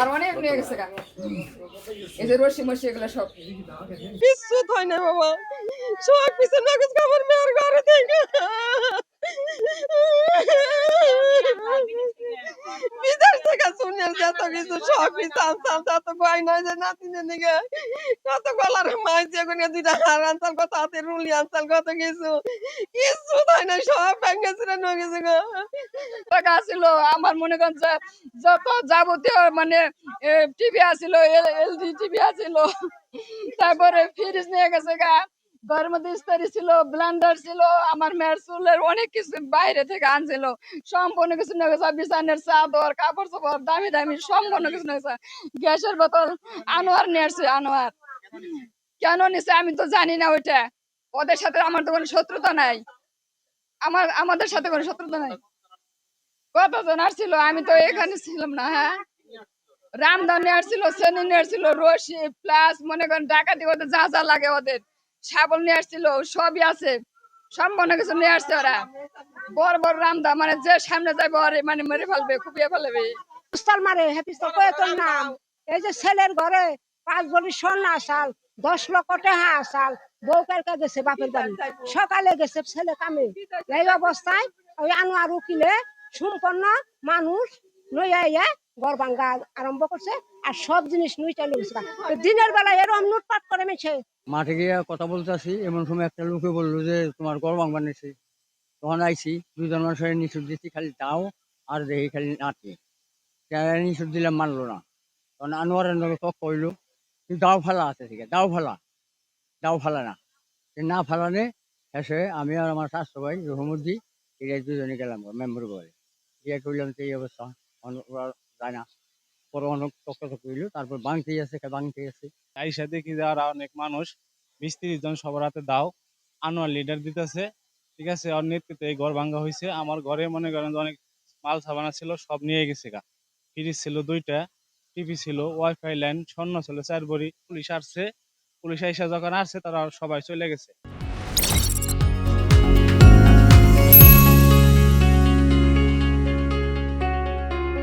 আর অনেক নিয়ে গেছে গা। এই যে রশি মশি এগুলো সব কিচ্ছু হয় না বাবা, সব কিছু নগদ খবর মেয়ের ঘরে থেকে বিদেশ থেকে শুনে যত কিছু সব কিছু আনসাল যত গয়না যে নাতিনের দিকে কত গলার মাছ যেগুলো দুইটা হার আনসাল কত হাতে রুলি আনসাল কত কিছু কিচ্ছু হয় না, সব ভেঙে ছিল নগেছে গো। টাকা ছিল আমার মনে করেন যে যত যাবতীয় মানে টিভি আছিল, এলডি টিভি আছিল, তারপরে ফ্রিজ নিয়ে গেছে গা, ঘরের মধ্যে ইস্তারি ছিল, ব্লেন্ডার ছিল, আমার মেয়ের চুলের অনেক কিছু বাইরে থেকে আনছিল, সম্পূর্ণ কিছু নিয়ে গেছে, বিছানের চাদর কাপড় চোপড় দামি দামি সম্পূর্ণ কিছু নিয়ে গেছে। গ্যাসের বোতল আনোয়ার নিয়ে আসছে, আনোয়ার কেন নিছে আমি তো জানি না ওইটা। ওদের সাথে আমার তো কোনো শত্রুতা নাই, আমাদের সাথে কোনো শত্রুতা নাই। কতজন আসছিল, আমি তো এখানে ছিলাম না। হ্যাঁ, রামদানি আসছিল, সেনি নিয়ে আসছিল, রশি প্লাস মনে করেন ডাকাতি ওদের যা যা লাগে, ওদের শাবল নিয়ে আসছিল, সবই আছে, সম্পূর্ণ কিছু নিয়ে আসছে ওরা। বড় বড় রামদা মানে যে সামনে যাবে ওরে মানে মেরে ফেলবে, কুপিয়ে ফেলবে। পিস্তল মারে, হ্যাঁ পিস্তল কয়ে তোর নাম। এই যে ছেলের ঘরে 5 ভরি স্বর্ণ আসাল, 10 লক্ষ টাকা আসাল, বউ কালকে গেছে বাপের বাড়ি, সকালে গেছে ছেলে কামে। এই অবস্থায় ওই আনোয়ার উকিলে সম্পন্ন মানুষ লইয়া ঘর ভাঙ্গা আরম্ভ করছে, আর সব জিনিস নুই চলে গেছে। দিনের বেলা এরকম লুটপাট করে মেছে। মাঠে গিয়ে কথা বলতে আসি, এমন সময় একটা লোকে বললো যে তোমার গড় ভাঙবার নিচ্ছে। তখন আইসি, দুজন মানুষের নিষুধ দিচ্ছি, খালি দাও আর দেখি খালি নাচে। নিষুধ দিলাম, মানলো না। তখন আনোয়ারের লোক তক কইলো তুই দাও ফালা আছে, ঠিক আছে দাও ফালা, দাও ফালা না। না ফালানে শেষে আমি আর আমার স্বাস্থ্য ভাই রহমুদ্দি এরা দুজনে গেলাম মেম্বার বলে, গিয়ে করলাম তো এই অবস্থা। ওরা যায় না, পরে অনেক তক্ক কইলো, তারপর বাংতেই আছে বাংতেই আছে। আইসা দেখি যে আর অনেক মানুষ 20-30 জন সবার হাতে দাও, আনোয়ার লিডার দিতেছে, ঠিক আছে। ওর নেতৃত্বে এই ঘর ভাঙ্গা হয়েছে। আমার ঘরে মনে করেন যে অনেক মাল সাবানা ছিল, সব নিয়ে গেছে গা। ফ্রিজ ছিল 2টা, টিভি ছিল, ওয়াইফাই লাইন, স্বর্ণ ছিল 4 ভরি। পুলিশ আসছে, পুলিশ আইসা যখন আসছে তারা সবাই চলে গেছে।